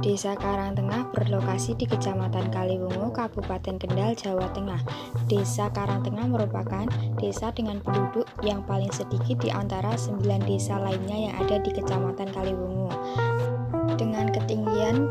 Desa Karangtengah berlokasi di Kecamatan Kaliwungu, Kabupaten Kendal, Jawa Tengah. Desa Karangtengah merupakan desa dengan penduduk yang paling sedikit di antara 9 desa lainnya yang ada di Kecamatan Kaliwungu. Dengan ketinggian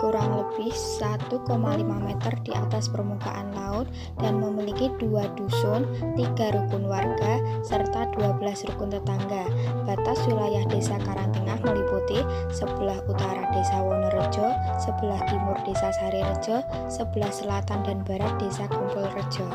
kurang lebih 1,5 meter di atas permukaan laut dan memiliki 2 dusun, 3 rukun warga, serta 12 rukun tetangga. Batas wilayah Desa Karangtengah meliputi sebelah utara Desa Wonorejo, sebelah timur Desa Sarirejo, sebelah selatan dan barat Desa Kumpulrejo.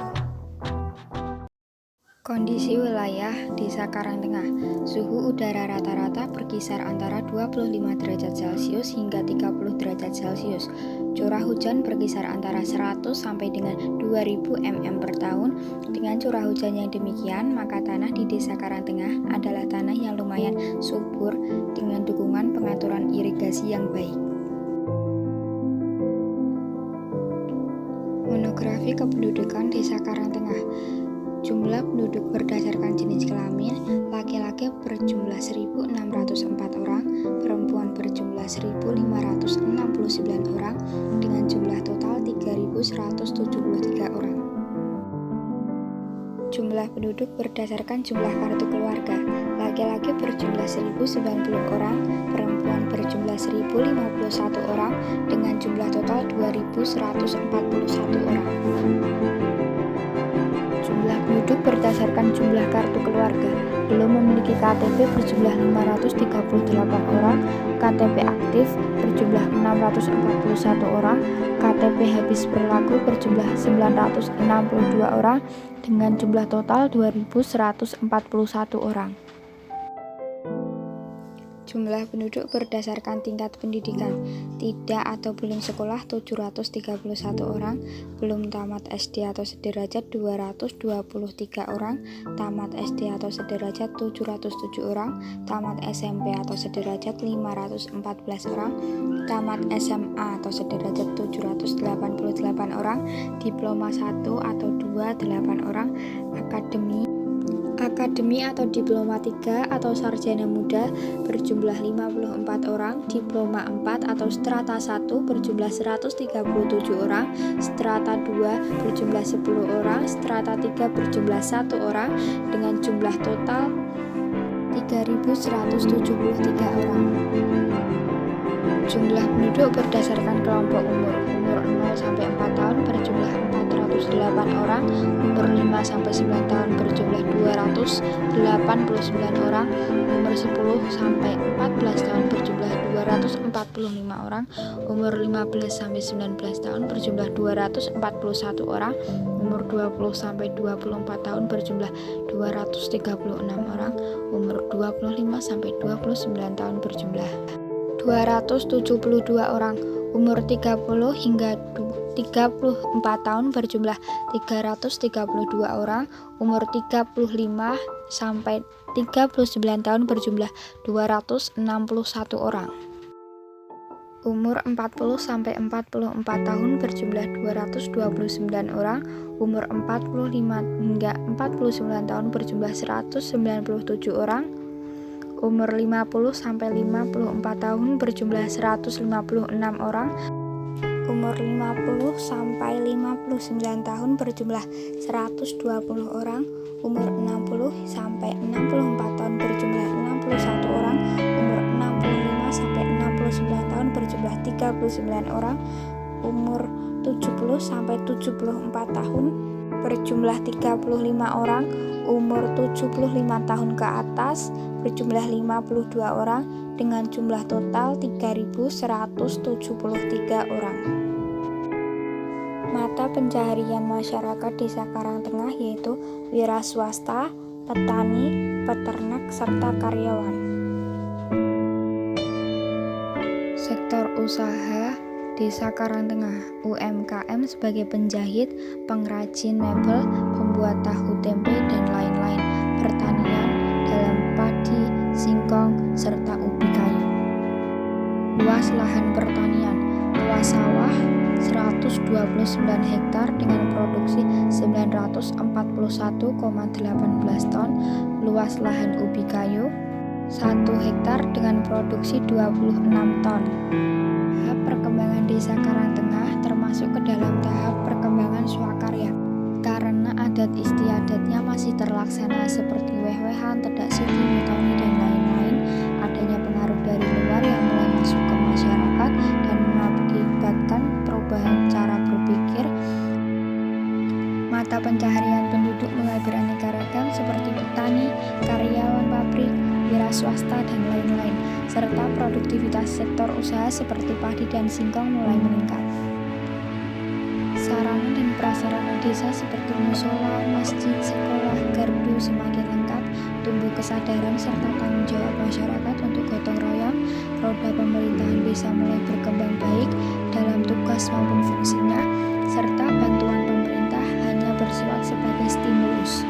Kondisi wilayah Desa Karangtengah. Suhu udara rata-rata berkisar antara 25 derajat Celcius hingga 30 derajat Celcius. Curah hujan berkisar antara 100 sampai dengan 2000 mm per tahun. Dengan curah hujan yang demikian, maka tanah di Desa Karangtengah adalah tanah yang lumayan subur dengan dukungan pengaturan irigasi yang baik. Monografi kependudukan Desa Karangtengah. Jumlah penduduk berdasarkan jenis kelamin, laki-laki berjumlah 1.604 orang, perempuan berjumlah 1.569 orang, dengan jumlah total 3.173 orang. Jumlah penduduk berdasarkan jumlah kartu keluarga, laki-laki berjumlah 1.090 orang, perempuan berjumlah 1.051 orang, dengan jumlah total 2.141 orang. Jumlah penduduk berdasarkan jumlah kartu keluarga, belum memiliki KTP berjumlah 538 orang, KTP aktif berjumlah 641 orang, KTP habis berlaku berjumlah 962 orang, dengan jumlah total 2.141 orang. Jumlah penduduk berdasarkan tingkat pendidikan, tidak atau belum sekolah 731 orang, belum tamat SD atau sederajat 223 orang, tamat SD atau sederajat 707 orang, tamat SMP atau sederajat 514 orang, tamat SMA atau sederajat 788 orang, diploma 1 atau 2 8 orang, akademi atau diploma 3 atau sarjana muda berjumlah 54 orang, diploma 4 atau strata 1 berjumlah 137 orang, strata 2 berjumlah 10 orang, strata 3 berjumlah 1 orang, dengan jumlah total 3.173 orang. Jumlah penduduk berdasarkan kelompok umur 0 sampai 4 tahun berjumlah 408 orang, umur 5 sampai 9 tahun berjumlah 289 orang, umur 10 sampai 14 tahun berjumlah 245 orang, umur 15 sampai 19 tahun berjumlah 241 orang, umur 20 sampai 24 tahun berjumlah 236 orang, umur 25 sampai 29 tahun berjumlah 272 orang, umur 30 hingga 34 tahun berjumlah 332 orang, umur 35 sampai 39 tahun berjumlah 261 orang. Umur 40 sampai 44 tahun berjumlah 229 orang, umur 45 hingga 49 tahun berjumlah 197 orang, umur 50 sampai 54 tahun berjumlah 156 orang, umur 50 sampai 59 tahun berjumlah 120 orang, umur 60 sampai 64 tahun berjumlah 61 orang, umur 65 sampai 69 tahun berjumlah 39 orang, umur 70 sampai 74 tahun berjumlah 35 orang, umur 75 tahun ke atas berjumlah 52 orang, dengan jumlah total 3.173 orang. Mata pencaharian masyarakat Desa Karangtengah yaitu wira swasta, petani, peternak, serta karyawan. Sektor usaha Desa Karangtengah, UMKM sebagai penjahit, pengrajin mebel, pembuat tahu tempe, dan lain-lain. Pertanian dalam padi, singkong, serta ubi kayu. Luas lahan pertanian, luas sawah 129 hektar dengan produksi 941,18 ton, luas lahan ubi kayu 1 hektar dengan produksi 26 ton. perkembangan Desa Karangtengah termasuk ke dalam tahap perkembangan swakarya karena adat istiadatnya masih terlaksana seperti weh-wehan, tedak siti, mitoni, dan lain-lain. Adanya pengaruh dari luar yang mulai masuk ke masyarakat dan mengakibatkan perubahan cara berpikir. Mata pencaharian penduduk mulai beraneka ragam seperti petani, karyawan pabrik, wira swasta, dan lain-lain, serta produktivitas sektor usaha seperti padi dan singkong mulai meningkat. Sarana dan prasarana desa seperti musola, masjid, sekolah, gardu semakin lengkap, tumbuh kesadaran serta tanggung jawab masyarakat untuk gotong royong, roda pemerintahan desa mulai berkembang baik dalam tugas maupun fungsinya, serta bantuan pemerintah hanya bersifat sebagai stimulus.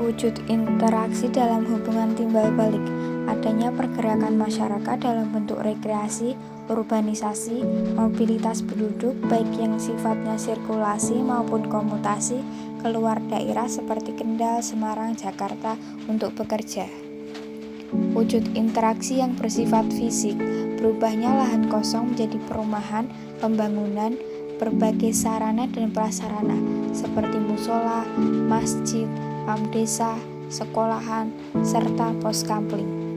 Wujud interaksi dalam hubungan timbal balik, adanya pergerakan masyarakat dalam bentuk rekreasi, urbanisasi, mobilitas penduduk baik yang sifatnya sirkulasi maupun komutasi keluar daerah seperti Kendal, Semarang, Jakarta untuk bekerja. Wujud interaksi yang bersifat fisik, berubahnya lahan kosong menjadi perumahan, pembangunan, berbagai sarana dan prasarana seperti musola, masjid, pam desa, sekolahan, serta pos kampling.